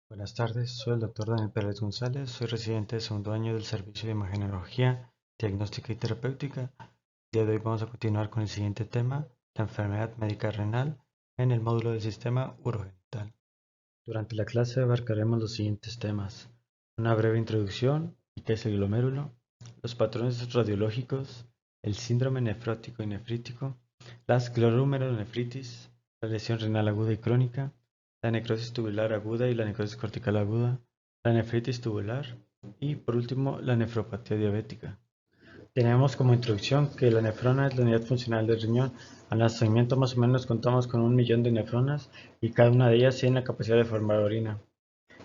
Buenas tardes, soy el doctor Daniel Pérez González, soy residente de segundo año del Servicio de Imagenología, Diagnóstica y Terapéutica. El día de hoy vamos a continuar con el siguiente tema, la enfermedad médica renal, en el módulo del sistema urogenital. Durante la clase abarcaremos los siguientes temas: una breve introducción, qué es el glomérulo, los patrones radiológicos, el síndrome nefrótico y nefrítico, las glomerulonefritis, la lesión renal aguda y crónica, la necrosis tubular aguda y la necrosis cortical aguda, la nefritis tubular y, por último, la nefropatía diabética. Tenemos como introducción que la nefrona es la unidad funcional del riñón. Al nacimiento más o menos contamos con 1 millón de nefronas y cada una de ellas tiene la capacidad de formar orina.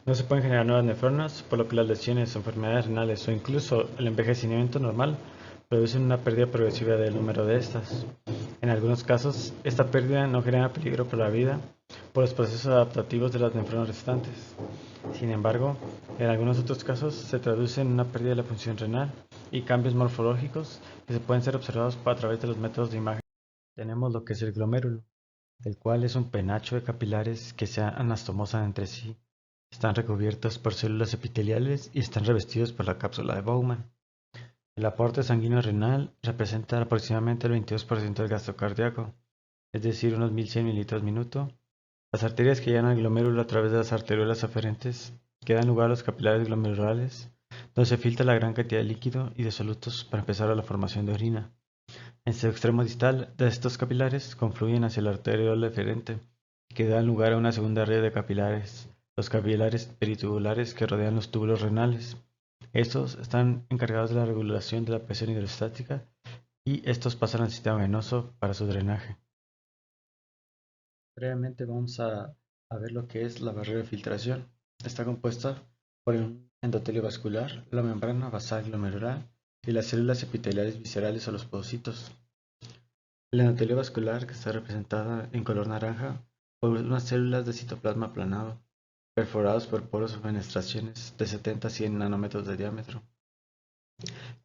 No se pueden generar nuevas nefronas, por lo que las lesiones, enfermedades renales o incluso el envejecimiento normal producen una pérdida progresiva del número de estas. En algunos casos, esta pérdida no genera peligro para la vida por los procesos adaptativos de las nefronas restantes. Sin embargo, en algunos otros casos se traduce en una pérdida de la función renal y cambios morfológicos que se pueden ser observados a través de los métodos de imagen. Tenemos lo que es el glomérulo, el cual es un penacho de capilares que se anastomosan entre sí. Están recubiertos por células epiteliales y están revestidos por la cápsula de Bowman. El aporte sanguíneo renal representa aproximadamente el 22% del gasto cardíaco, es decir, unos 1100 mililitros minuto. Las arterias que llegan al glomérulo a través de las arteriolas aferentes que dan lugar a los capilares glomerulares, donde se filtra la gran cantidad de líquido y de solutos para empezar a la formación de orina. En su extremo distal de estos capilares confluyen hacia la arteriola eferente, que dan lugar a una segunda red de capilares, los capilares peritubulares que rodean los túbulos renales. Estos están encargados de la regulación de la presión hidrostática y estos pasan al sistema venoso para su drenaje. Brevemente vamos a ver lo que es la barrera de filtración. Está compuesta por un endotelio vascular, la membrana basal glomerular y las células epiteliales viscerales o los podocitos. El endotelio vascular, que está representada en color naranja por unas células de citoplasma aplanado, perforados por poros o fenestraciones de 70 a 100 nanómetros de diámetro,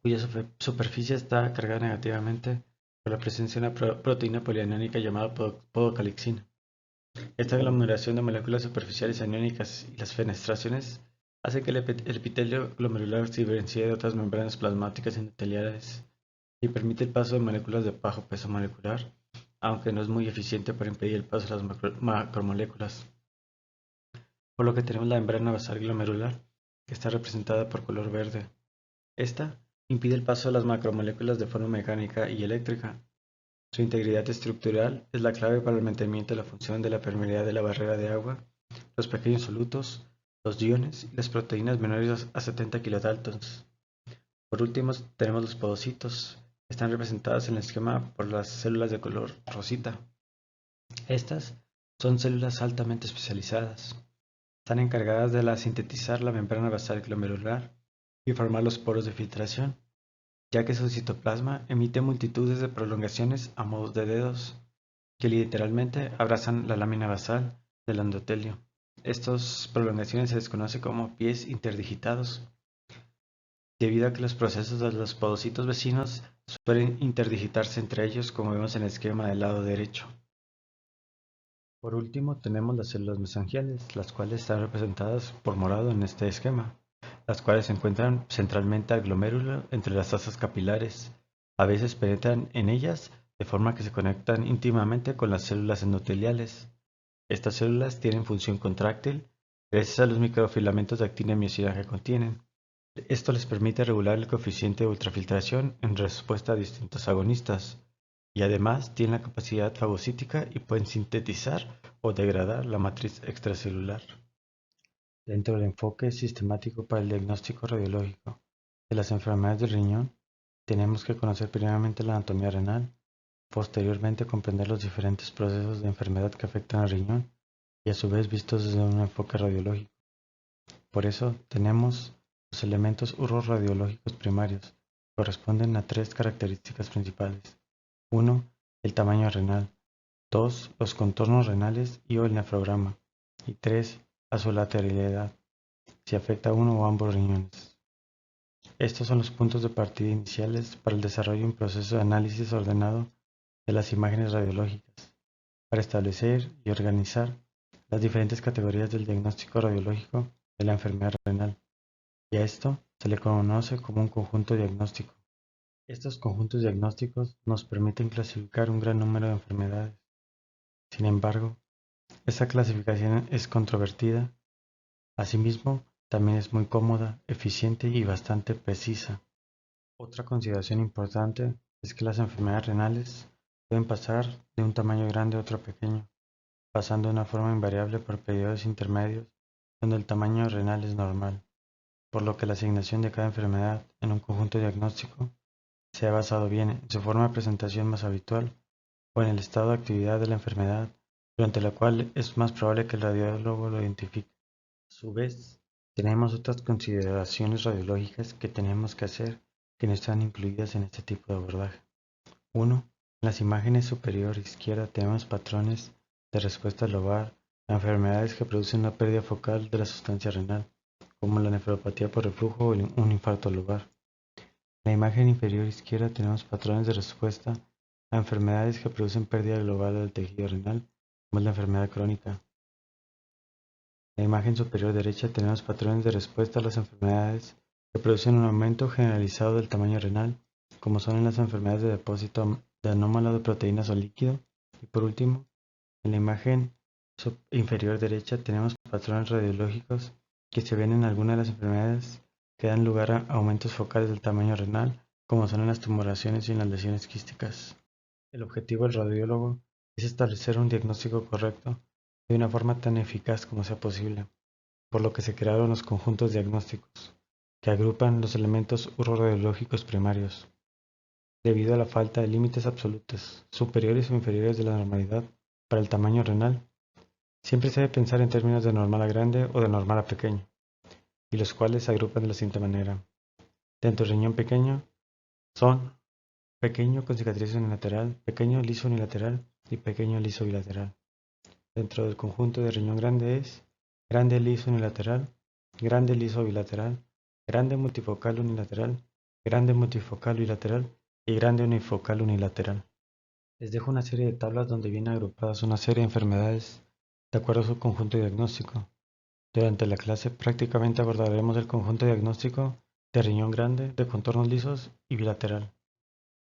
cuya superficie está cargada negativamente por la presencia de una proteína polianiónica llamada podocalixina. Esta aglomeración de moléculas superficiales aniónicas y las fenestraciones hace que el epitelio glomerular se diferencie de otras membranas plasmáticas endoteliales y permite el paso de moléculas de bajo peso molecular, aunque no es muy eficiente para impedir el paso de las macromoléculas. Por lo que tenemos la membrana basal glomerular, que está representada por color verde. Esta impide el paso de las macromoléculas de forma mecánica y eléctrica. Su integridad estructural es la clave para el mantenimiento de la función de la permeabilidad de la barrera de agua, los pequeños solutos, los iones y las proteínas menores a 70 kilodaltons. Por último, tenemos los podocitos, que están representadas en el esquema por las células de color rosita. Estas son células altamente especializadas. Están encargadas de sintetizar la membrana basal glomerular y formar los poros de filtración, ya que su citoplasma emite multitudes de prolongaciones a modo de dedos, que literalmente abrazan la lámina basal del endotelio. Estas prolongaciones se desconocen como pies interdigitados, debido a que los procesos de los podocitos vecinos suelen interdigitarse entre ellos, como vemos en el esquema del lado derecho. Por último, tenemos las células mesangiales, las cuales están representadas por morado en este esquema, las cuales se encuentran centralmente al glomérulo entre las asas capilares. A veces penetran en ellas de forma que se conectan íntimamente con las células endoteliales. Estas células tienen función contráctil gracias a los microfilamentos de actina y miosina que contienen. Esto les permite regular el coeficiente de ultrafiltración en respuesta a distintos agonistas, y además tienen la capacidad fagocítica y pueden sintetizar o degradar la matriz extracelular. Dentro del enfoque sistemático para el diagnóstico radiológico de las enfermedades del riñón, tenemos que conocer primeramente la anatomía renal, posteriormente comprender los diferentes procesos de enfermedad que afectan al riñón y a su vez vistos desde un enfoque radiológico. Por eso tenemos los elementos uroradiológicos primarios, corresponden a tres características principales. 1. El tamaño renal. 2. Los contornos renales y o el nefrograma. Y 3. A su lateralidad, si afecta a uno o ambos riñones. Estos son los puntos de partida iniciales para el desarrollo de un proceso de análisis ordenado de las imágenes radiológicas, para establecer y organizar las diferentes categorías del diagnóstico radiológico de la enfermedad renal, y a esto se le conoce como un conjunto diagnóstico. Estos conjuntos diagnósticos nos permiten clasificar un gran número de enfermedades. Sin embargo, esta clasificación es controvertida. Asimismo, también es muy cómoda, eficiente y bastante precisa. Otra consideración importante es que las enfermedades renales pueden pasar de un tamaño grande a otro pequeño, pasando de una forma invariable por periodos intermedios donde el tamaño renal es normal, por lo que la asignación de cada enfermedad en un conjunto diagnóstico se ha basado bien en su forma de presentación más habitual o en el estado de actividad de la enfermedad, durante la cual es más probable que el radiólogo lo identifique. A su vez, tenemos otras consideraciones radiológicas que tenemos que hacer que no están incluidas en este tipo de abordaje. 1. En las imágenes superior izquierda tenemos patrones de respuesta lobar a enfermedades que producen una pérdida focal de la sustancia renal, como la nefropatía por reflujo o un infarto lobar. En la imagen inferior izquierda tenemos patrones de respuesta a enfermedades que producen pérdida global del tejido renal, como es la enfermedad crónica. En la imagen superior derecha tenemos patrones de respuesta a las enfermedades que producen un aumento generalizado del tamaño renal, como son en las enfermedades de depósito de anómalo de proteínas o líquido. Y por último, en la imagen inferior derecha tenemos patrones radiológicos que se ven en algunas de las enfermedades que dan lugar a aumentos focales del tamaño renal, como son en las tumoraciones y en las lesiones quísticas. El objetivo del radiólogo es establecer un diagnóstico correcto de una forma tan eficaz como sea posible, por lo que se crearon los conjuntos diagnósticos, que agrupan los elementos uroradiológicos primarios. Debido a la falta de límites absolutos, superiores o inferiores de la normalidad para el tamaño renal, siempre se debe pensar en términos de normal a grande o de normal a pequeño, y los cuales se agrupan de la siguiente manera. Dentro del riñón pequeño son pequeño con cicatriz unilateral, pequeño liso unilateral y pequeño liso bilateral. Dentro del conjunto de riñón grande es grande liso unilateral, grande liso bilateral, grande multifocal unilateral, grande multifocal bilateral y grande unifocal unilateral. Les dejo una serie de tablas donde vienen agrupadas una serie de enfermedades de acuerdo a su conjunto diagnóstico. Durante la clase prácticamente abordaremos el conjunto diagnóstico de riñón grande, de contornos lisos y bilateral.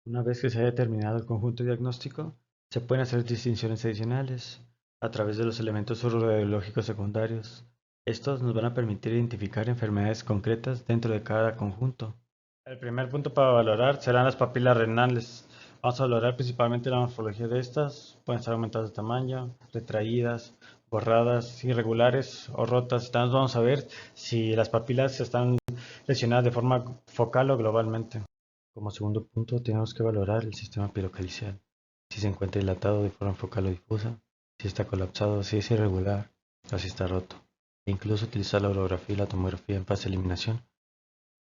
Una vez que se haya determinado el conjunto diagnóstico, se pueden hacer distinciones adicionales a través de los elementos uroradiológicos secundarios. Estos nos van a permitir identificar enfermedades concretas dentro de cada conjunto. El primer punto para valorar serán las papilas renales. Vamos a valorar principalmente la morfología de estas. Pueden estar aumentadas de tamaño, retraídas, borradas, irregulares o rotas. También vamos a ver si las papilas están lesionadas de forma focal o globalmente. Como segundo punto, tenemos que valorar el sistema pilocalicial. Si se encuentra dilatado de forma focal o difusa, si está colapsado, si es irregular o si está roto. E incluso utilizar la urografía y la tomografía en fase de eliminación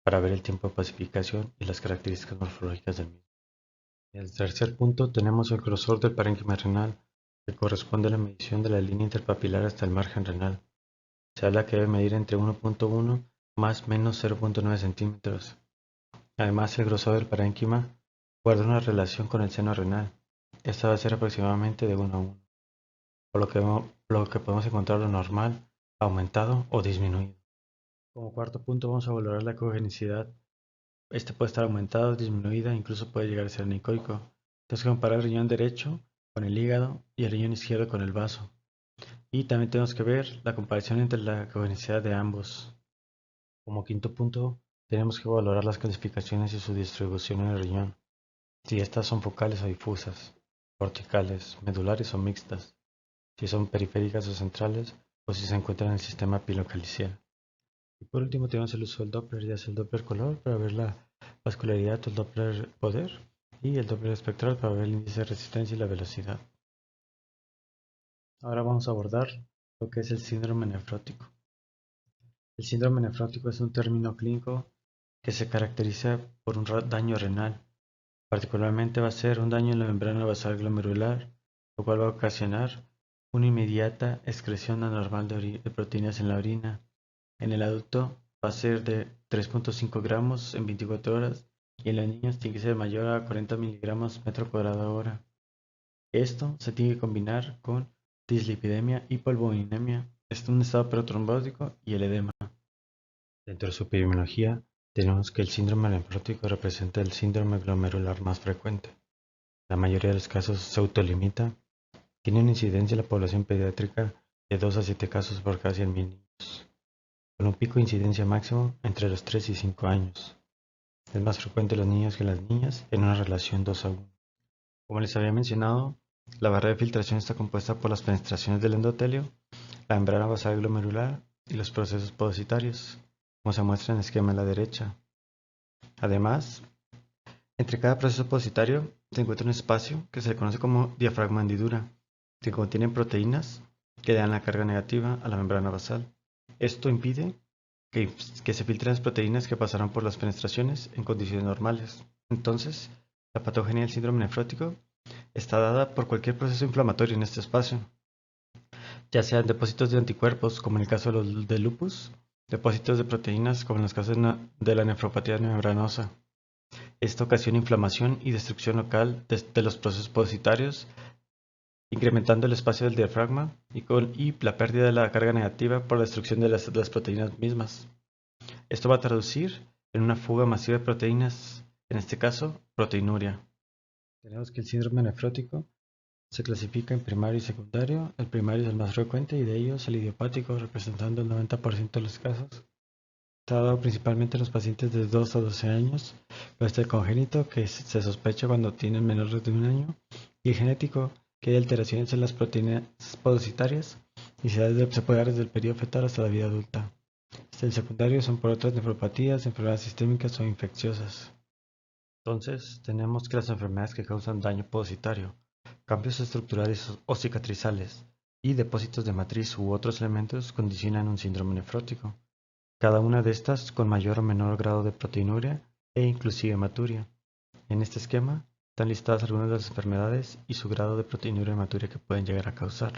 para ver el tiempo de pacificación y las características morfológicas del mismo. En el tercer punto tenemos el grosor del parénquima renal, que corresponde a la medición de la línea interpapilar hasta el margen renal. Se habla que debe medir entre 1.1 más menos 0.9 centímetros. Además, el grosor del parénquima guarda una relación con el seno renal. Esta va a ser aproximadamente de 1 a 1, por lo que podemos encontrar lo normal, aumentado o disminuido. Como cuarto punto vamos a valorar la ecogenicidad. Este puede estar aumentado, disminuida, incluso puede llegar a ser anecoico. Tenemos que comparar el riñón derecho con el hígado y el riñón izquierdo con el vaso. Y también tenemos que ver la comparación entre la ecogenicidad de ambos. Como quinto punto, tenemos que valorar las clasificaciones y su distribución en el riñón. Si estas son focales o difusas, corticales, medulares o mixtas, si son periféricas o centrales, o si se encuentran en el sistema pilocalicial. Y por último tenemos el uso del Doppler, ya sea el Doppler color para ver la vascularidad o el Doppler poder, y el Doppler espectral para ver el índice de resistencia y la velocidad. Ahora vamos a abordar lo que es el síndrome nefrótico. El síndrome nefrótico es un término clínico que se caracteriza por un daño renal. Particularmente va a ser un daño en la membrana basal glomerular, lo cual va a ocasionar una inmediata excreción anormal de proteínas en la orina. En el adulto va a ser de 3.5 gramos en 24 horas y en los niños tiene que ser mayor a 40 miligramos metro cuadrado hora. Esto se tiene que combinar con dislipidemia, hipolipoproteinemia, un estado protrombótico y el edema. Dentro de su epidemiología, tenemos que el síndrome nefrótico representa el síndrome glomerular más frecuente. La mayoría de los casos se autolimita. Tiene una incidencia en la población pediátrica de 2 a 7 casos por cada 100.000 niños, con un pico de incidencia máximo entre los 3 y 5 años. Es más frecuente en los niños que en las niñas, en una relación 2 a 1. Como les había mencionado, la barrera de filtración está compuesta por las penetraciones del endotelio, la membrana basal glomerular y los procesos podocitarios, como se muestra en el esquema a la derecha. Además, entre cada proceso podocitario se encuentra un espacio que se le conoce como diafragma hendidura, que contiene proteínas que dan la carga negativa a la membrana basal. Esto impide que se filtren las proteínas que pasaron por las penetraciones en condiciones normales. Entonces, la patogenia del síndrome nefrótico está dada por cualquier proceso inflamatorio en este espacio, ya sean depósitos de anticuerpos, como en el caso del lupus, depósitos de proteínas, como en los casos de la nefropatía membranosa. Esto ocasiona inflamación y destrucción local de los procesos podocitarios, incrementando el espacio del diafragma y la pérdida de la carga negativa por la destrucción de las proteínas mismas. Esto va a traducir en una fuga masiva de proteínas, en este caso, proteinuria. Tenemos que el síndrome nefrótico se clasifica en primario y secundario. El primario es el más frecuente y de ellos el idiopático, representando el 90% de los casos. Está dado principalmente en los pacientes de 2 a 12 años, el congénito, que se sospecha cuando tienen menores de 1 año, y el genético, que hay alteraciones en las proteínas podocitarias y se puede dar desde el periodo fetal hasta la vida adulta. El secundario son por otras nefropatías, enfermedades sistémicas o infecciosas. Entonces, tenemos que las enfermedades que causan daño podocitario, cambios estructurales o cicatrizales y depósitos de matriz u otros elementos condicionan un síndrome nefrótico. Cada una de estas con mayor o menor grado de proteinuria e inclusive hematuria. En este esquema están listadas algunas de las enfermedades y su grado de proteinuria y hematuria que pueden llegar a causar.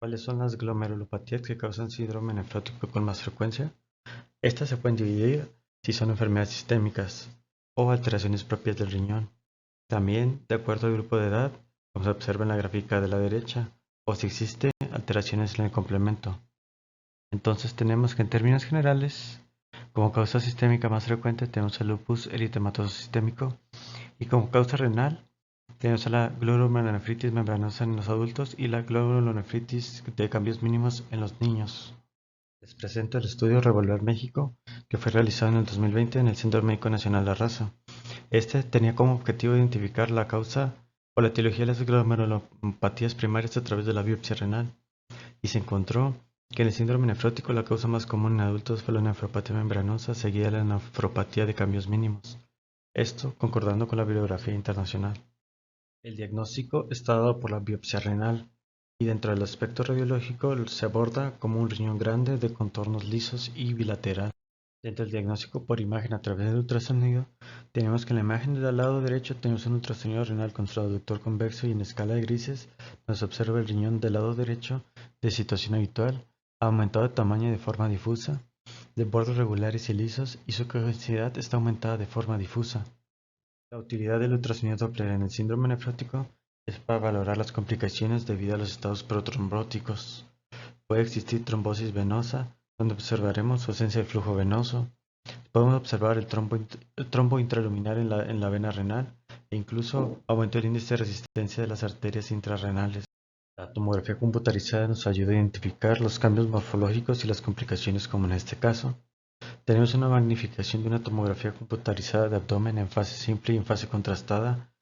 ¿Cuáles son las glomerulopatías que causan síndrome nefrótico con más frecuencia? Estas se pueden dividir si son enfermedades sistémicas o alteraciones propias del riñón. También, de acuerdo al grupo de edad, como se observa en la gráfica de la derecha, o si existen alteraciones en el complemento. Entonces tenemos que en términos generales, como causa sistémica más frecuente tenemos el lupus eritematoso sistémico y como causa renal tenemos a la glomérulonefritis membranosa en los adultos y la glomérulonefritis de cambios mínimos en los niños. Les presento el estudio Revolver México, que fue realizado en el 2020 en el Centro Médico Nacional La Raza. Este tenía como objetivo identificar la causa o la etiología de las glomerulopatías primarias a través de la biopsia renal, y se encontró que en el síndrome nefrótico la causa más común en adultos fue la nefropatía membranosa, seguida de la nefropatía de cambios mínimos. Esto concordando con la bibliografía internacional. El diagnóstico está dado por la biopsia renal y dentro del aspecto radiológico se aborda como un riñón grande de contornos lisos y bilateral. Dentro del diagnóstico por imagen a través del ultrasonido, tenemos que en la imagen del lado derecho tenemos un ultrasonido renal con su aductor convexo y en escala de grises nos observa el riñón del lado derecho de situación habitual, aumentado de tamaño de forma difusa, de bordes regulares y lisos y su concavidad está aumentada de forma difusa. La utilidad del ultrasonido Doppler en el síndrome nefrótico es para valorar las complicaciones debido a los estados protrombóticos. Puede existir trombosis venosa, donde observaremos ausencia de flujo venoso. Podemos observar el trombo intraluminar en la vena renal e incluso aumento el índice de resistencia de las arterias intrarrenales. La tomografía computarizada nos ayuda a identificar los cambios morfológicos y las complicaciones como en este caso. Tenemos una magnificación de una tomografía computarizada de abdomen en fase simple y en fase contrastada,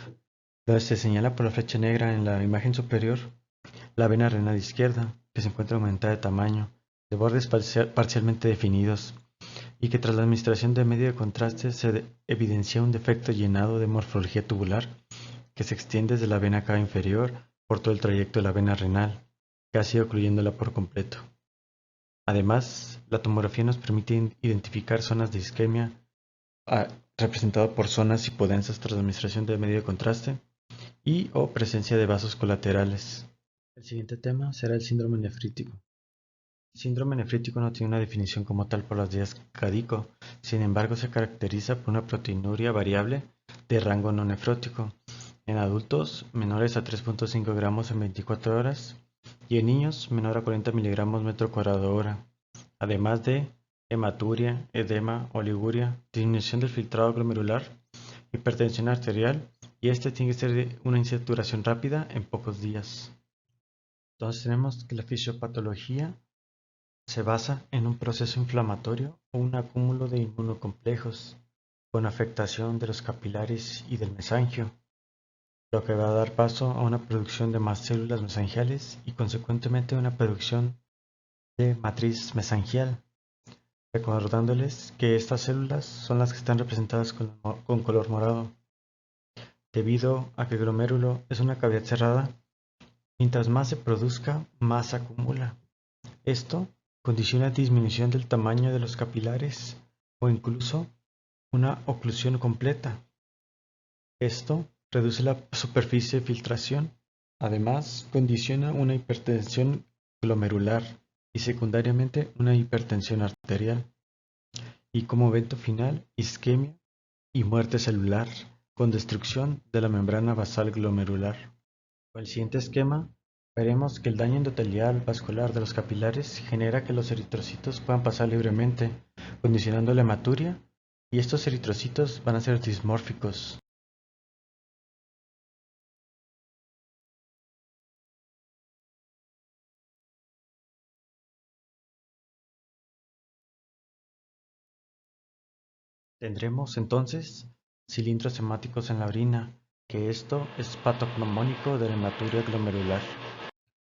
donde se señala por la flecha negra en la imagen superior la vena renal izquierda, que se encuentra aumentada de tamaño, de bordes parcialmente definidos, y que tras la administración de medio de contraste se evidencia un defecto llenado de morfología tubular que se extiende desde la vena cava inferior por todo el trayecto de la vena renal, casi ocluyéndola por completo. Además, la tomografía nos permite identificar zonas de isquemia representado por zonas hipodensas tras la administración de medio de contraste y o presencia de vasos colaterales. El siguiente tema será el síndrome nefrítico. El síndrome nefrítico no tiene una definición como tal por las guías CADICO, sin embargo se caracteriza por una proteinuria variable de rango no nefrótico en adultos menores a 3.5 gramos en 24 horas y en niños menor a 40 miligramos metro cuadrado hora, además de hematuria, edema, oliguria, disminución del filtrado glomerular, hipertensión arterial, y este tiene que ser de una insaturación rápida en pocos días. Entonces tenemos que la fisiopatología se basa en un proceso inflamatorio o un acúmulo de inmunocomplejos con afectación de los capilares y del mesangio, lo que va a dar paso a una producción de más células mesangiales y consecuentemente una producción de matriz mesangial, recordándoles que estas células son las que están representadas con color morado, debido a que el glomérulo es una cavidad cerrada. Mientras más se produzca, más se acumula. Esto condiciona disminución del tamaño de los capilares o incluso una oclusión completa. Esto reduce la superficie de filtración. Además, condiciona una hipertensión glomerular y secundariamente una hipertensión arterial. Y como evento final, isquemia y muerte celular con destrucción de la membrana basal glomerular. Con el siguiente esquema, veremos que el daño endotelial vascular de los capilares genera que los eritrocitos puedan pasar libremente, condicionando la hematuria, y estos eritrocitos van a ser dismórficos. Tendremos entonces cilindros hemáticos en la orina, que esto es patognomónico de la hematuria glomerular.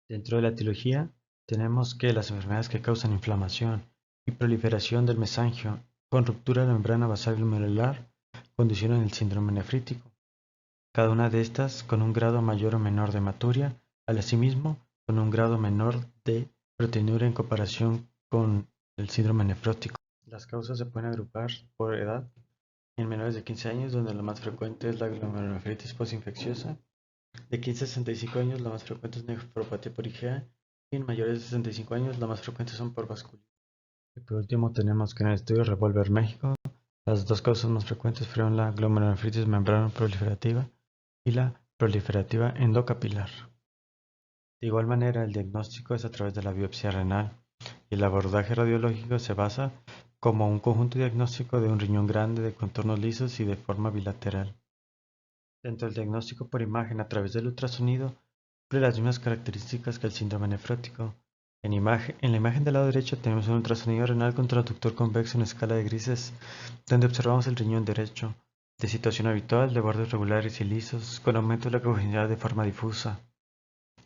Dentro de la etiología, tenemos que las enfermedades que causan inflamación y proliferación del mesangio con ruptura de la membrana basal glomerular condicionan el síndrome nefrítico. Cada una de estas con un grado mayor o menor de hematuria, asimismo con un grado menor de proteinuria en comparación con el síndrome nefrótico. Las causas se pueden agrupar por edad en menores de 15 años, donde la más frecuente es la glomerulonefritis postinfecciosa. De 15 a 65 años, la más frecuente es nefropatía por IgA, y en mayores de 65 años, la más frecuente son por vasculitis. Y por último, tenemos que en el estudio Revolver México, las dos causas más frecuentes fueron la glomerulonefritis membrana proliferativa y la proliferativa endocapilar. De igual manera, el diagnóstico es a través de la biopsia renal y el abordaje radiológico se basa como un conjunto diagnóstico de un riñón grande de contornos lisos y de forma bilateral. Dentro del diagnóstico por imagen a través del ultrasonido, cumple las mismas características que el síndrome nefrótico. En la imagen del lado derecho tenemos un ultrasonido renal con traductor convexo en escala de grises, donde observamos el riñón derecho, de situación habitual, de bordes regulares y lisos, con aumento de la cogenidad de forma difusa.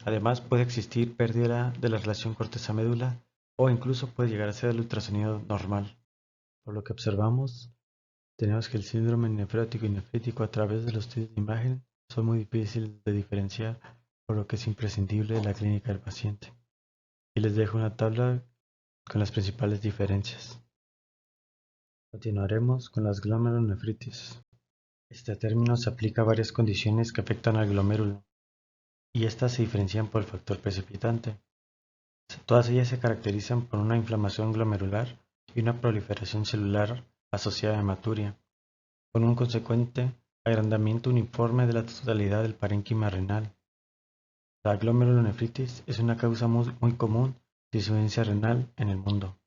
Además, puede existir pérdida de la relación corteza-médula o incluso puede llegar a ser el ultrasonido normal. Por lo que observamos, tenemos que el síndrome nefrótico y nefrítico a través de los estudios de imagen son muy difíciles de diferenciar, por lo que es imprescindible la clínica del paciente. Y les dejo una tabla con las principales diferencias. Continuaremos con las glomerulonefritis. Este término se aplica a varias condiciones que afectan al glomérulo, y estas se diferencian por el factor precipitante. Todas ellas se caracterizan por una inflamación glomerular y una proliferación celular asociada a hematuria, con un consecuente agrandamiento uniforme de la totalidad del parénquima renal. La glomerulonefritis es una causa muy común de insuficiencia renal en el mundo.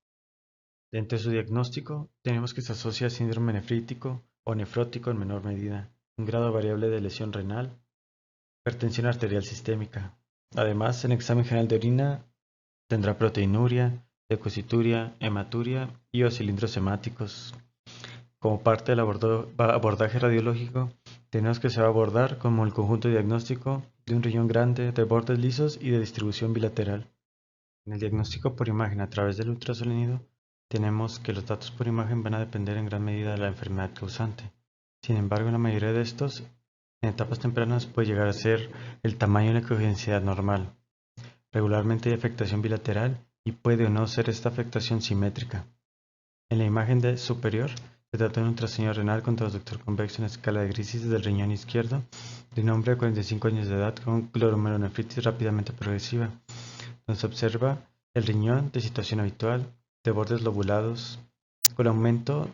Dentro de su diagnóstico, tenemos que se asocia a síndrome nefrítico o nefrótico en menor medida, un grado variable de lesión renal, hipertensión arterial sistémica. Además, en examen general de orina tendrá proteinuria, leucocituria, hematuria y o cilindros hemáticos. Como parte del abordaje radiológico, tenemos que se va a abordar como el conjunto diagnóstico de un riñón grande de bordes lisos y de distribución bilateral. En el diagnóstico por imagen a través del ultrasonido, tenemos que los datos por imagen van a depender en gran medida de la enfermedad causante. Sin embargo, en la mayoría de estos, en etapas tempranas puede llegar a ser el tamaño y la coherencia normal. Regularmente hay afectación bilateral y puede o no ser esta afectación simétrica. En la imagen superior se trata de un ultrasonido renal con transductor convexo en escala de grises del riñón izquierdo de un hombre de 45 años de edad con glomerulonefritis rápidamente progresiva, donde se observa el riñón de situación habitual, de bordes lobulados, con aumento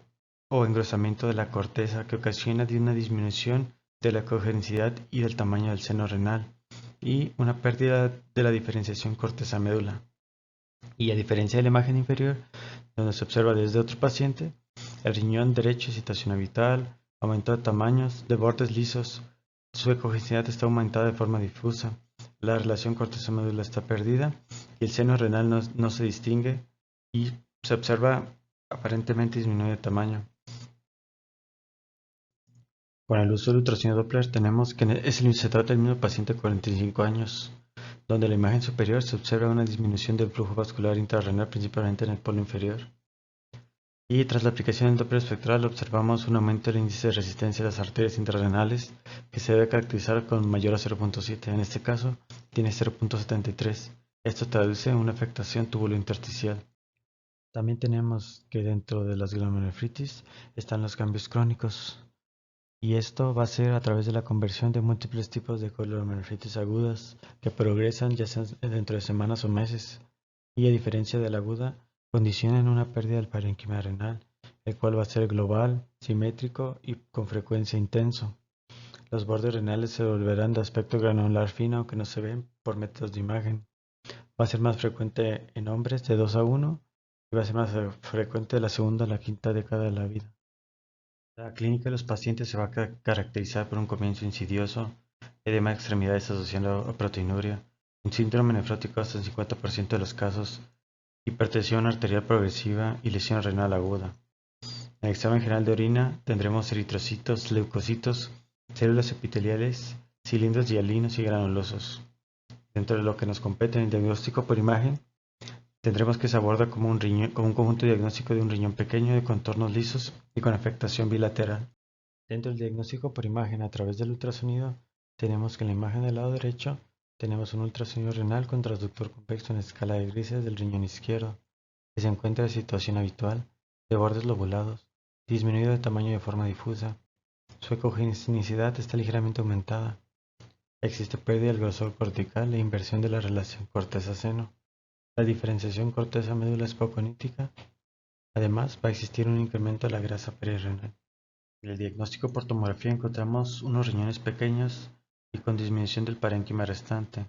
o engrosamiento de la corteza que ocasiona una disminución de la coherencia y del tamaño del seno renal, y una pérdida de la diferenciación corteza-médula. Y a diferencia de la imagen inferior, donde se observa desde otro paciente, el riñón derecho, situación habitual, aumento de tamaños, de bordes lisos, su ecogenicidad está aumentada de forma difusa, la relación corteza-médula está perdida y el seno renal no se distingue y se observa aparentemente disminuido de tamaño. Con el uso del ultrasonido Doppler tenemos que se trata del mismo paciente de 45 años, donde en la imagen superior se observa una disminución del flujo vascular intrarrenal principalmente en el polo inferior. Y tras la aplicación del Doppler espectral observamos un aumento del índice de resistencia de las arterias intrarrenales que se debe caracterizar con mayor a 0.7, en este caso tiene 0.73. Esto traduce una afectación tubulointersticial. También tenemos que dentro de las glomerulonefritis están los cambios crónicos y esto va a ser a través de la conversión de múltiples tipos de glomerulonefritis agudas que progresan ya sea dentro de semanas o meses y a diferencia de la aguda condicionan una pérdida del parénquima renal, el cual va a ser global, simétrico y con frecuencia intenso. Los bordes renales se volverán de aspecto granular fino aunque no se ven por métodos de imagen. Va a ser más frecuente en hombres de 2 a 1 y va a ser más frecuente de la segunda a la quinta década de la vida. La clínica de los pacientes se va a caracterizar por un comienzo insidioso, edema de extremidades asociado a proteinuria, un síndrome nefrótico hasta el 50% de los casos, hipertensión arterial progresiva y lesión renal aguda. En el examen general de orina tendremos eritrocitos, leucocitos, células epiteliales, cilindros hialinos y granulosos. Dentro de lo que nos compete en el diagnóstico por imagen, tendremos que se aborda como un conjunto diagnóstico de un riñón pequeño de contornos lisos y con afectación bilateral. Dentro del diagnóstico por imagen a través del ultrasonido, tenemos que en la imagen del lado derecho tenemos un ultrasonido renal con transductor convexo en escala de grises del riñón izquierdo, que se encuentra en situación habitual, de bordes lobulados, disminuido de tamaño de forma difusa. Su ecogenicidad está ligeramente aumentada. Existe pérdida del grosor cortical e inversión de la relación corteza-seno. La diferenciación corteza-médula es poco nítica. Además, va a existir un incremento de la grasa perirenal. En el diagnóstico por tomografía encontramos unos riñones pequeños y con disminución del parénquima restante,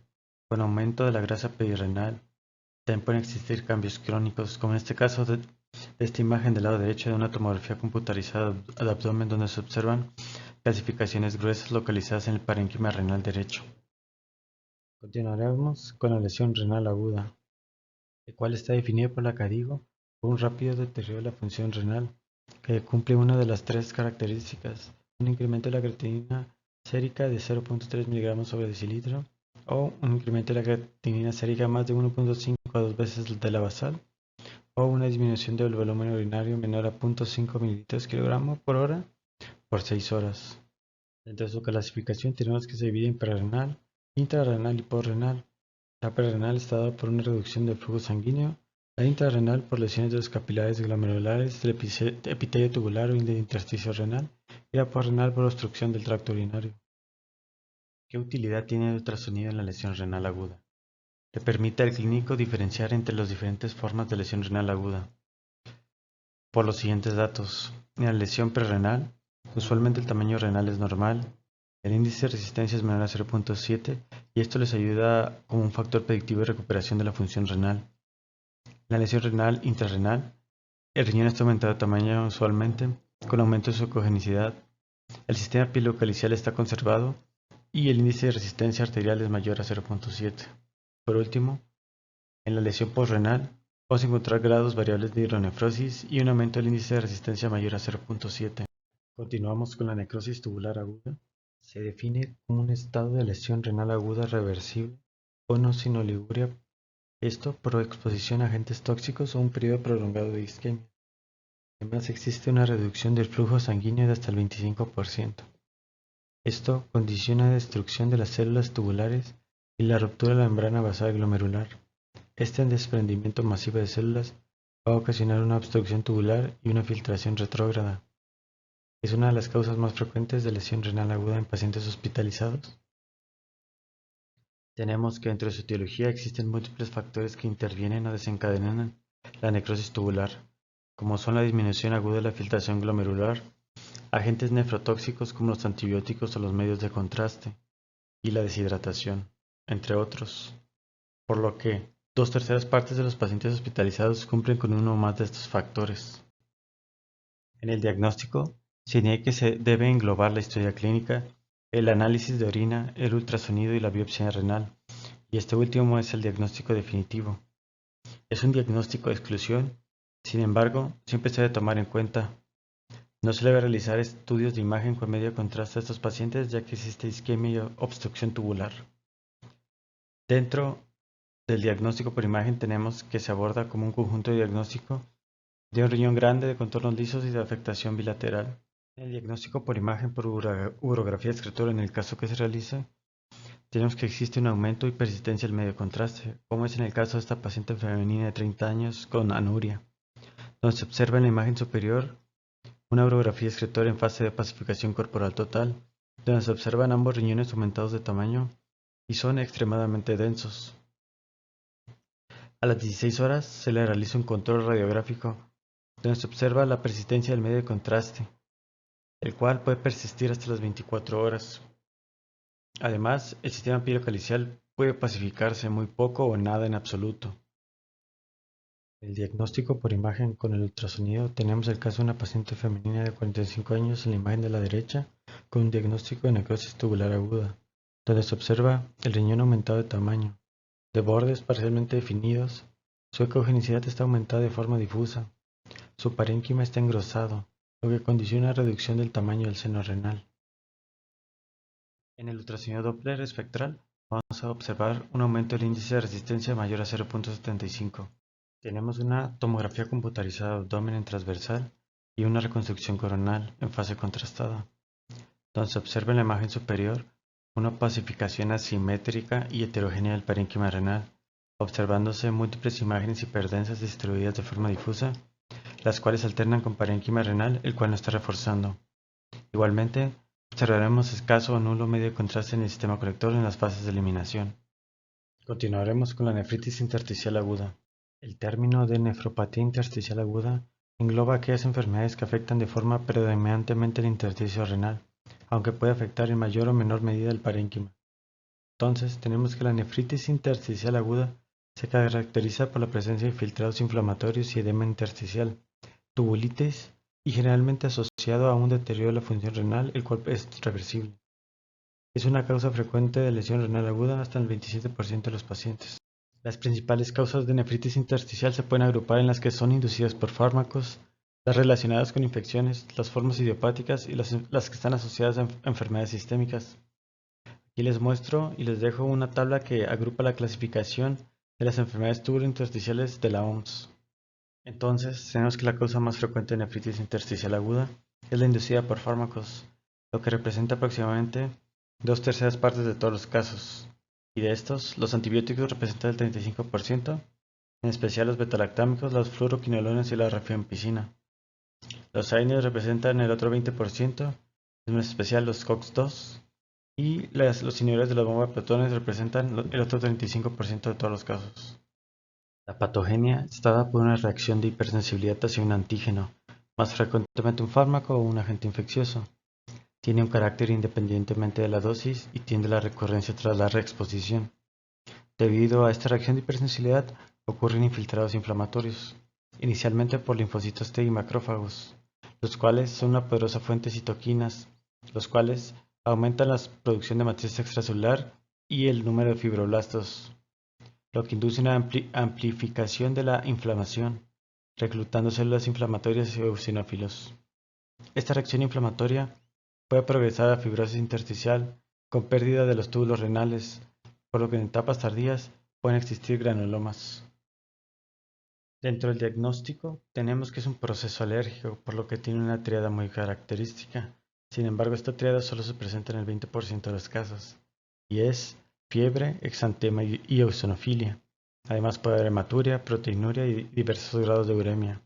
con aumento de la grasa perirenal. También pueden existir cambios crónicos, como en este caso de esta imagen del lado derecho de una tomografía computarizada al abdomen donde se observan calcificaciones gruesas localizadas en el parénquima renal derecho. Continuaremos con la lesión renal aguda, el cual está definido por la CADIGO por un rápido deterioro de la función renal, que cumple una de las tres características: un incremento de la creatinina sérica de 0.3 mg sobre decilitro, o un incremento de la creatinina sérica más de 1.5 a 2 veces de la basal, o una disminución del volumen urinario menor a 0.5 ml/kg por hora por 6 horas. Dentro de su clasificación tenemos que se divide en prerrenal, intrarrenal y postrenal. La prerrenal está dada por una reducción del flujo sanguíneo, la intrarrenal por lesiones de los capilares glomerulares, del epitelio tubular o del intersticio renal, y la postrenal por obstrucción del tracto urinario. ¿Qué utilidad tiene el ultrasonido en la lesión renal aguda? Le permite al clínico diferenciar entre las diferentes formas de lesión renal aguda. Por los siguientes datos: en la lesión prerrenal, usualmente el tamaño renal es normal, el índice de resistencia es menor a 0.7 y esto les ayuda como un factor predictivo de recuperación de la función renal. En la lesión renal intrarrenal, el riñón está aumentado de tamaño usualmente, con aumento de su ecogenicidad, el sistema pilocalicial está conservado y el índice de resistencia arterial es mayor a 0.7. Por último, en la lesión postrenal, vamos a encontrar grados variables de hidronefrosis y un aumento del índice de resistencia mayor a 0.7. Continuamos con la necrosis tubular aguda. Se define como un estado de lesión renal aguda reversible o no sin oliguria, esto por exposición a agentes tóxicos o un periodo prolongado de isquemia. Además existe una reducción del flujo sanguíneo de hasta el 25%. Esto condiciona la destrucción de las células tubulares y la ruptura de la membrana basal glomerular. Este desprendimiento masivo de células va a ocasionar una obstrucción tubular y una filtración retrógrada. Es una de las causas más frecuentes de lesión renal aguda en pacientes hospitalizados. Tenemos que dentro de su etiología existen múltiples factores que intervienen o desencadenan la necrosis tubular, como son la disminución aguda de la filtración glomerular, agentes nefrotóxicos como los antibióticos o los medios de contraste, y la deshidratación. entre otros, por lo que 2/3 de los pacientes hospitalizados cumplen con uno o más de estos factores. En el diagnóstico, se indica que se debe englobar la historia clínica, el análisis de orina, el ultrasonido y la biopsia renal, y este último es el diagnóstico definitivo. Es un diagnóstico de exclusión, sin embargo, siempre se debe tomar en cuenta. No se debe realizar estudios de imagen con medio contraste a estos pacientes ya que existe isquemia y obstrucción tubular. Dentro del diagnóstico por imagen tenemos que se aborda como un conjunto de diagnóstico de un riñón grande, de contornos lisos y de afectación bilateral. El diagnóstico por imagen por urografía escritura, en el caso que se realice, tenemos que existe un aumento y persistencia del medio contraste, como es en el caso de esta paciente femenina de 30 años con anuria, donde se observa en la imagen superior una urografía excretora en fase de opacificación corporal total, donde se observan ambos riñones aumentados de tamaño y son extremadamente densos. A las 16 horas se le realiza un control radiográfico, donde se observa la persistencia del medio de contraste, el cual puede persistir hasta las 24 horas. Además, el sistema pirocalicicial puede opacificarse muy poco o nada en absoluto. El diagnóstico por imagen con el ultrasonido tenemos el caso de una paciente femenina de 45 años en la imagen de la derecha con un diagnóstico de necrosis tubular aguda, donde se observa el riñón aumentado de tamaño, de bordes parcialmente definidos, su ecogenicidad está aumentada de forma difusa, su parénquima está engrosado, lo que condiciona la reducción del tamaño del seno renal. En el ultrasonido Doppler espectral vamos a observar un aumento del índice de resistencia mayor a 0.75. Tenemos una tomografía computarizada de abdomen transversal y una reconstrucción coronal en fase contrastada, donde se observa en la imagen superior una opacificación asimétrica y heterogénea del parénquima renal, observándose múltiples imágenes hiperdensas distribuidas de forma difusa, las cuales alternan con parénquima renal, el cual no está reforzando. Igualmente, observaremos escaso o nulo medio de contraste en el sistema colector en las fases de eliminación. Continuaremos con la nefritis intersticial aguda. El término de nefropatía intersticial aguda engloba aquellas enfermedades que afectan de forma predominantemente el intersticio renal, aunque puede afectar en mayor o menor medida el parénquima. Entonces, tenemos que la nefritis intersticial aguda se caracteriza por la presencia de infiltrados inflamatorios y edema intersticial, tubulitis y generalmente asociado a un deterioro de la función renal, el cual es reversible. Es una causa frecuente de lesión renal aguda hasta el 27% de los pacientes. Las principales causas de nefritis intersticial se pueden agrupar en las que son inducidas por fármacos, las relacionadas con infecciones, las formas idiopáticas y las que están asociadas a enfermedades sistémicas. Aquí les muestro y les dejo una tabla que agrupa la clasificación de las enfermedades tubulointersticiales de la OMS. Entonces, tenemos que la causa más frecuente de nefritis intersticial aguda es la inducida por fármacos, lo que representa aproximadamente 2/3 de todos los casos, y de estos, los antibióticos representan el 35%, en especial los betalactámicos, los fluoroquinolones y la rifampicina. Los AINES representan el otro 20%, en especial los COX-2, y los inhibidores de la bomba de protones representan el otro 35% de todos los casos. La patogenia está dada por una reacción de hipersensibilidad hacia un antígeno, más frecuentemente un fármaco o un agente infeccioso. Tiene un carácter independientemente de la dosis y tiende a la recurrencia tras la reexposición. Debido a esta reacción de hipersensibilidad, ocurren infiltrados inflamatorios, inicialmente por linfocitos T y macrófagos, los cuales son una poderosa fuente de citoquinas, los cuales aumentan la producción de matriz extracelular y el número de fibroblastos, lo que induce una amplificación de la inflamación, reclutando células inflamatorias y eosinófilos. Esta reacción inflamatoria puede progresar a fibrosis intersticial con pérdida de los túbulos renales, por lo que en etapas tardías pueden existir granulomas. Dentro del diagnóstico tenemos que es un proceso alérgico, por lo que tiene una tríada muy característica. Sin embargo, esta tríada solo se presenta en el 20% de los casos, y es fiebre, exantema y eosinofilia. Además puede haber hematuria, proteinuria y diversos grados de uremia.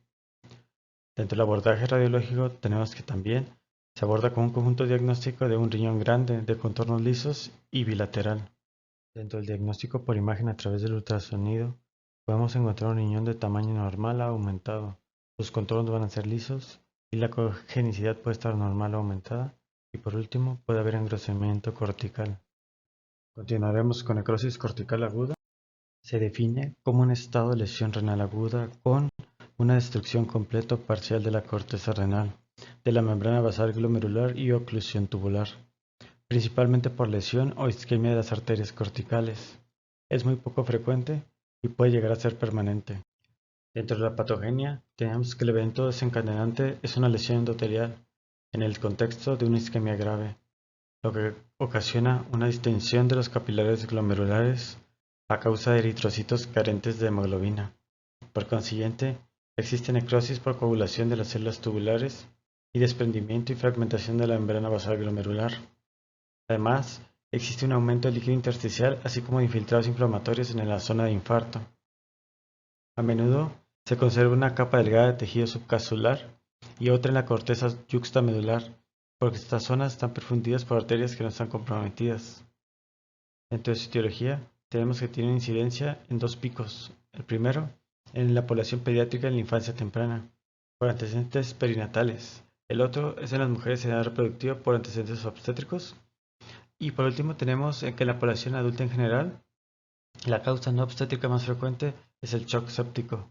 Dentro del abordaje radiológico tenemos que también se aborda con un conjunto diagnóstico de un riñón grande, de contornos lisos y bilateral. Dentro del diagnóstico por imagen a través del ultrasonido, podemos encontrar un riñón de tamaño normal a aumentado. Los contornos van a ser lisos y la congenicidad puede estar normal o aumentada. Y por último, puede haber engrosamiento cortical. Continuaremos con necrosis cortical aguda. Se define como un estado de lesión renal aguda con una destrucción completa o parcial de la corteza renal, de la membrana basal glomerular y oclusión tubular, principalmente por lesión o isquemia de las arterias corticales. Es muy poco frecuente y puede llegar a ser permanente. Dentro de la patogenia, tenemos que el evento desencadenante es una lesión endotelial en el contexto de una isquemia grave, lo que ocasiona una distensión de los capilares glomerulares a causa de eritrocitos carentes de hemoglobina. Por consiguiente, existe necrosis por coagulación de las células tubulares y desprendimiento y fragmentación de la membrana basal glomerular. Además, existe un aumento del líquido intersticial así como de infiltrados inflamatorios en la zona de infarto. A menudo se conserva una capa delgada de tejido subcapsular y otra en la corteza yuxtamedular, porque estas zonas están perfundidas por arterias que no están comprometidas. Dentro de su etiología, tenemos que tiene incidencia en dos picos. El primero, en la población pediátrica en la infancia temprana, por antecedentes perinatales. El otro es en las mujeres en edad reproductiva por antecedentes obstétricos. Y por último tenemos que en la población adulta en general, la causa no obstétrica más frecuente es el shock séptico.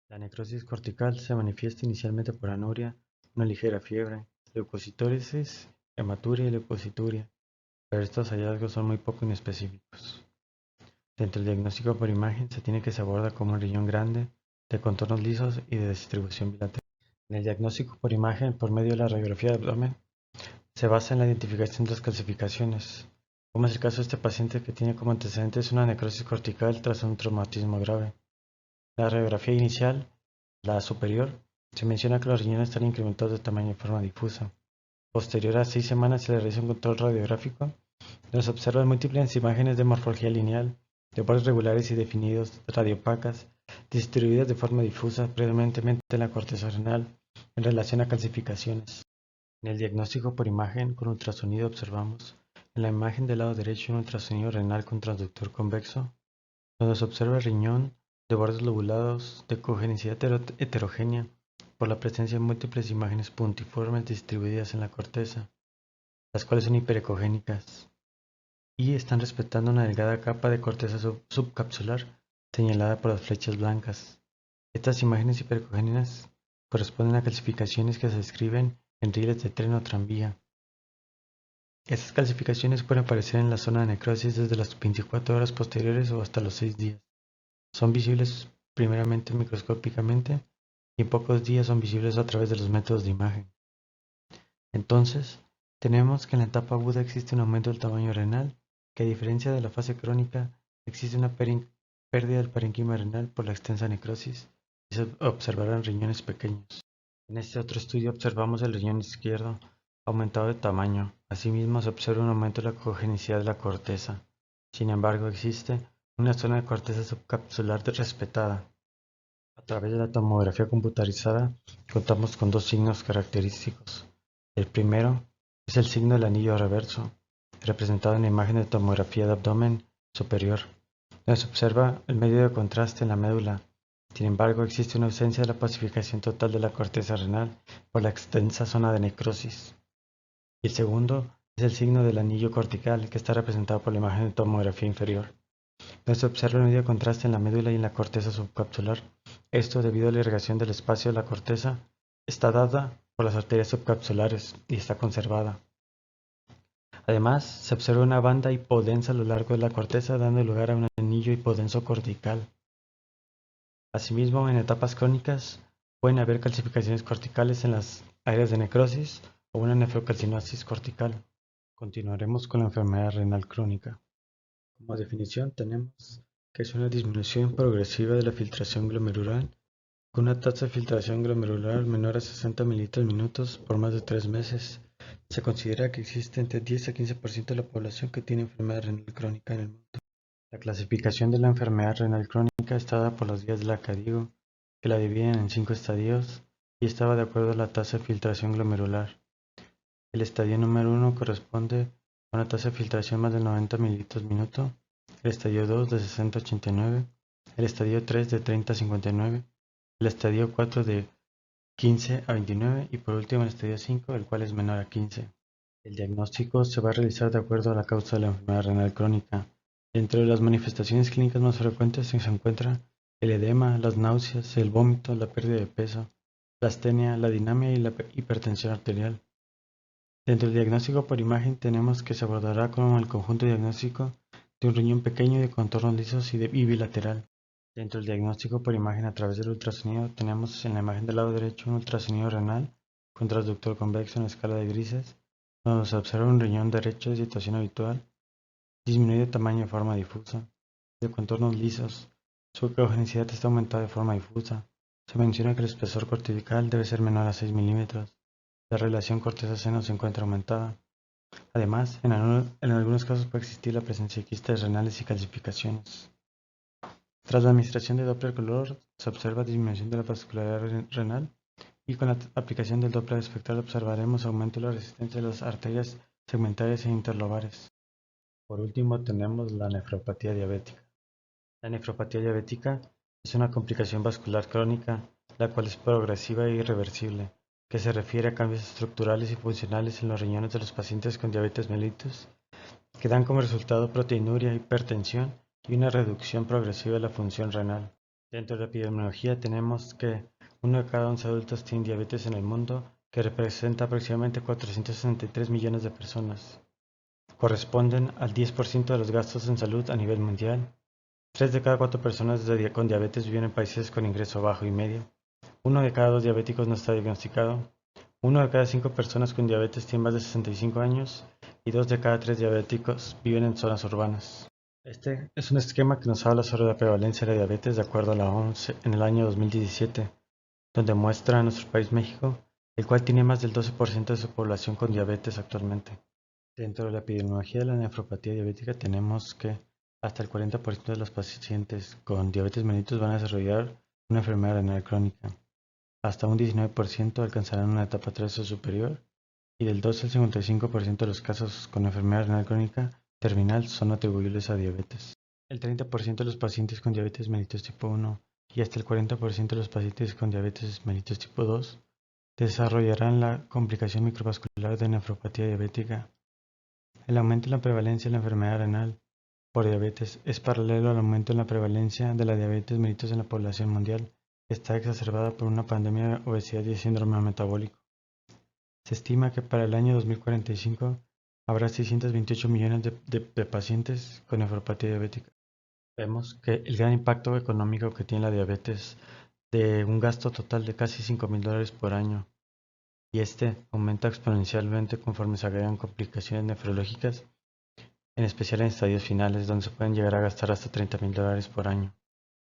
La necrosis cortical se manifiesta inicialmente por anuria, una ligera fiebre, leucocitosis, hematuria y leucocituria, pero estos hallazgos son muy poco inespecíficos. Dentro del diagnóstico por imagen se tiene que se aborda como un riñón grande, de contornos lisos y de distribución bilateral. En el diagnóstico por imagen por medio de la radiografía de abdomen se basa en la identificación de las calcificaciones, como es el caso de este paciente que tiene como antecedentes una necrosis cortical tras un traumatismo grave. La radiografía inicial, la superior, se menciona que los riñones están incrementados de tamaño de forma difusa. Posterior a 6 semanas se le realiza un control radiográfico, donde se observan múltiples imágenes de morfología lineal, de bordes regulares y definidos, radiopacas, distribuidas de forma difusa predominantemente en la corteza renal, en relación a calcificaciones. En el diagnóstico por imagen con ultrasonido observamos en la imagen del lado derecho un ultrasonido renal con transductor convexo, donde se observa el riñón de bordes lobulados de congenicidad heterogénea por la presencia de múltiples imágenes puntiformes distribuidas en la corteza, las cuales son hiperecogénicas y están respetando una delgada capa de corteza subcapsular señalada por las flechas blancas. Estas imágenes hiperecogénicas corresponden a calcificaciones que se describen en rieles de tren o tranvía. Estas calcificaciones pueden aparecer en la zona de necrosis desde las 24 horas posteriores o hasta los 6 días. Son visibles primeramente microscópicamente y en pocos días son visibles a través de los métodos de imagen. Entonces, tenemos que en la etapa aguda existe un aumento del tamaño renal, que a diferencia de la fase crónica, existe una pérdida del parénquima renal por la extensa necrosis y se observarán riñones pequeños. En este otro estudio observamos el riñón izquierdo aumentado de tamaño. Asimismo, se observa un aumento de la congenicidad de la corteza. Sin embargo, existe una zona de corteza subcapsular respetada. A través de la tomografía computarizada, contamos con dos signos característicos. El primero es el signo del anillo reverso, representado en la imagen de tomografía de abdomen superior, donde se observa el medio de contraste en la médula. Sin embargo, existe una ausencia de la pacificación total de la corteza renal por la extensa zona de necrosis. Y el segundo es el signo del anillo cortical, que está representado por la imagen de tomografía inferior, donde se observa el medio de contraste en la médula y en la corteza subcapsular. Esto, debido a la irrigación del espacio de la corteza, está dada por las arterias subcapsulares y está conservada. Además, se observa una banda hipodensa a lo largo de la corteza, dando lugar a un anillo hipodenso cortical. Asimismo, en etapas crónicas pueden haber calcificaciones corticales en las áreas de necrosis o una nefrocalcinosis cortical. Continuaremos con la enfermedad renal crónica. Como definición tenemos que es una disminución progresiva de la filtración glomerular con una tasa de filtración glomerular menor a 60 mililitros minutos por más de 3 meses. Se considera que existe entre 10 a 15% de la población que tiene enfermedad renal crónica en el mundo. La clasificación de la enfermedad renal crónica está dada por las guías de la KDIGO, que la dividen en 5 estadios y estaba de acuerdo a la tasa de filtración glomerular. El estadio número 1 corresponde a una tasa de filtración más de 90 mililitros minuto, el estadio 2 de 60 a 89, el estadio 3 de 30 a 59, el estadio 4 de 15 a 29 y por último el estadio 5, el cual es menor a 15. El diagnóstico se va a realizar de acuerdo a la causa de la enfermedad renal crónica. Dentro de las manifestaciones clínicas más frecuentes se encuentra el edema, las náuseas, el vómito, la pérdida de peso, la astenia, la dinemia y la hipertensión arterial. Dentro del diagnóstico por imagen tenemos que se abordará como el conjunto diagnóstico de un riñón pequeño de contornos lisos y bilateral. Dentro del diagnóstico por imagen a través del ultrasonido tenemos en la imagen del lado derecho un ultrasonido renal con transductor convexo en escala de grises, donde se observa un riñón derecho de situación habitual, disminuido de tamaño de forma difusa, de contornos lisos. Su ecogenicidad está aumentada de forma difusa. Se menciona que el espesor cortical debe ser menor a 6 milímetros. La relación corteza-seno se encuentra aumentada. Además, en algunos casos puede existir la presencia de quistes renales y calcificaciones. Tras la administración de Doppler color, se observa disminución de la vascularidad renal y con la aplicación del Doppler espectral observaremos aumento de la resistencia de las arterias segmentarias e interlobares. Por último, tenemos la nefropatía diabética. La nefropatía diabética es una complicación vascular crónica, la cual es progresiva e irreversible, que se refiere a cambios estructurales y funcionales en los riñones de los pacientes con diabetes mellitus, que dan como resultado proteinuria, hipertensión y una reducción progresiva de la función renal. Dentro de la epidemiología tenemos que 1 de cada 11 adultos tiene diabetes en el mundo, que representa aproximadamente 463 millones de personas. Corresponden al 10% de los gastos en salud a nivel mundial. 3 de cada 4 personas con diabetes viven en países con ingreso bajo y medio. 1 de cada 2 diabéticos no está diagnosticado. 1 de cada 5 personas con diabetes tiene más de 65 años y 2 de cada 3 diabéticos viven en zonas urbanas. Este es un esquema que nos habla sobre la prevalencia de la diabetes de acuerdo a la OMS en el año 2017, donde muestra a nuestro país México, el cual tiene más del 12% de su población con diabetes actualmente. Dentro de la epidemiología de la nefropatía diabética tenemos que hasta el 40% de los pacientes con diabetes mellitus van a desarrollar una enfermedad renal crónica. Hasta un 19% alcanzarán una etapa 3 o superior y del 12 al 55% de los casos con enfermedad renal crónica terminal son atribuibles a diabetes. El 30% de los pacientes con diabetes mellitus tipo 1 y hasta el 40% de los pacientes con diabetes mellitus tipo 2 desarrollarán la complicación microvascular de nefropatía diabética. El aumento en la prevalencia de la enfermedad renal por diabetes es paralelo al aumento en la prevalencia de la diabetes mellitus en la población mundial, que está exacerbada por una pandemia de obesidad y síndrome metabólico. Se estima que para el año 2045 habrá 628 millones de pacientes con nefropatía diabética. Vemos que el gran impacto económico que tiene la diabetes de un gasto total de casi $5,000 por año y este aumenta exponencialmente conforme se agregan complicaciones nefrológicas, en especial en estadios finales donde se pueden llegar a gastar hasta $30,000 por año.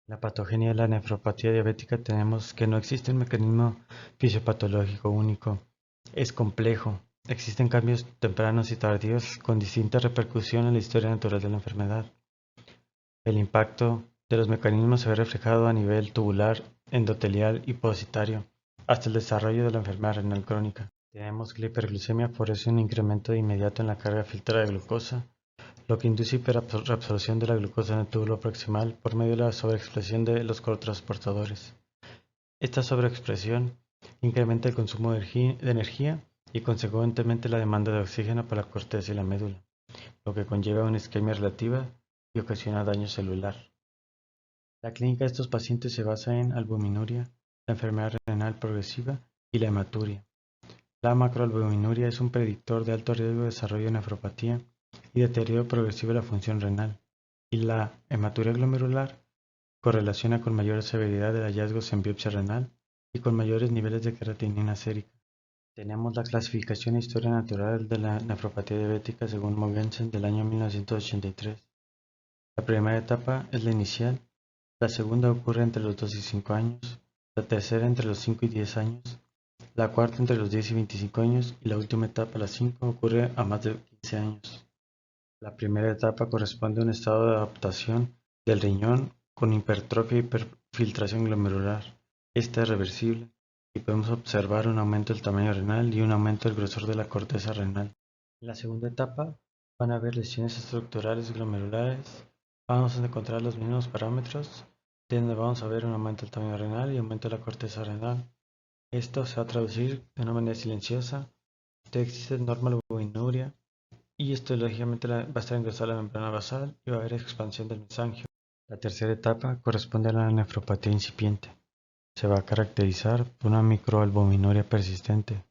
La patogenia de la nefropatía diabética tenemos que no existe un mecanismo fisiopatológico único, es complejo, existen cambios tempranos y tardíos con distinta repercusión en la historia natural de la enfermedad. El impacto de los mecanismos se ve reflejado a nivel tubular, endotelial y positario, hasta el desarrollo de la enfermedad renal crónica. Tenemos que la hiperglucemia favorece un incremento inmediato en la carga filtrada de glucosa, lo que induce hiperabsorción de la glucosa en el túbulo proximal por medio de la sobreexpresión de los cotransportadores. Esta sobreexpresión incrementa el consumo de energía y consecuentemente la demanda de oxígeno para la corteza y la médula, lo que conlleva una isquemia relativa y ocasiona daño celular. La clínica de estos pacientes se basa en albuminuria, la enfermedad renal progresiva y la hematuria. La macroalbuminuria es un predictor de alto riesgo de desarrollo de nefropatía y deterioro progresivo de la función renal, y la hematuria glomerular correlaciona con mayor severidad de hallazgos en biopsia renal y con mayores niveles de creatinina sérica. Tenemos la clasificación e historia natural de la nefropatía diabética según Mogensen del año 1983. La primera etapa es la inicial, la segunda ocurre entre los 2 y 5 años, la tercera entre los 5 y 10 años, la cuarta entre los 10 y 25 años y la última etapa, la 5, ocurre a más de 15 años. La primera etapa corresponde a un estado de adaptación del riñón con hipertrofia y hiperfiltración glomerular. Esta es reversible y podemos observar un aumento del tamaño renal y un aumento del grosor de la corteza renal. En la segunda etapa van a haber lesiones estructurales glomerulares. Vamos a encontrar los mismos parámetros, donde vamos a ver un aumento del tamaño renal y aumento de la corteza renal. Esto se va a traducir de una manera silenciosa. Existe normal albuminuria y esto lógicamente va a estar ingresado a la membrana basal y va a haber expansión del mesangio. La tercera etapa corresponde a la nefropatía incipiente. Se va a caracterizar por una microalbuminuria persistente.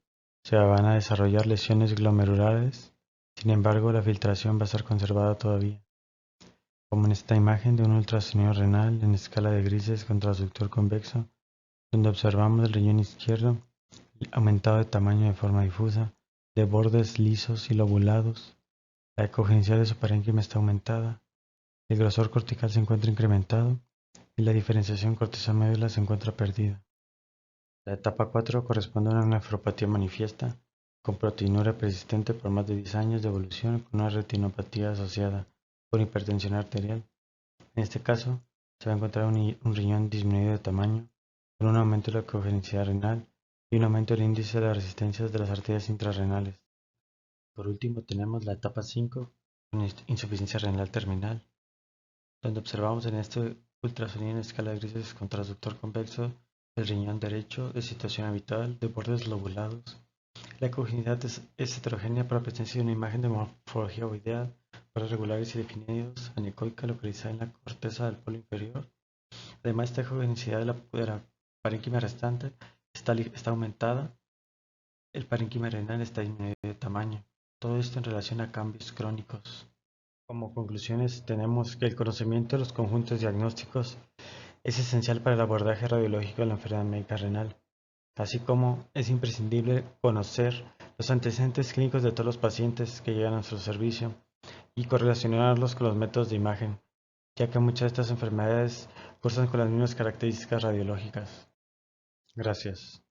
Se van a desarrollar lesiones glomerulares, sin embargo la filtración va a estar conservada todavía, como en esta imagen de un ultrasonido renal en escala de grises con transductor convexo, donde observamos el riñón izquierdo aumentado de tamaño de forma difusa, de bordes lisos y lobulados. La ecogenesidad de su parénquima está aumentada, el grosor cortical se encuentra incrementado y la diferenciación corteza-médula se encuentra perdida. La etapa 4 corresponde a una nefropatía manifiesta, con proteinuria persistente por más de 10 años de evolución con una retinopatía asociada por hipertensión arterial. En este caso, se va a encontrar un riñón disminuido de tamaño, con un aumento de la ecogenicidad renal y un aumento del índice de las resistencias de las arterias intrarrenales. Por último, tenemos la etapa 5, con insuficiencia renal terminal, donde observamos en este ultrasonido en escala de grises con transductor convexo el riñón derecho de situación habitual de bordes lobulados. La ecogenicidad es heterogénea por la presencia de una imagen de morfología ovoidal, bordes regulares y definidos, anecoica localizada en la corteza del polo inferior. Además, esta ecogenicidad de la parénquima restante está aumentada, el parénquima renal está disminuido de tamaño. Todo esto en relación a cambios crónicos. Como conclusiones, tenemos que el conocimiento de los conjuntos diagnósticos es esencial para el abordaje radiológico de la enfermedad médica renal, así como es imprescindible conocer los antecedentes clínicos de todos los pacientes que llegan a nuestro servicio y correlacionarlos con los métodos de imagen, ya que muchas de estas enfermedades cursan con las mismas características radiológicas. Gracias.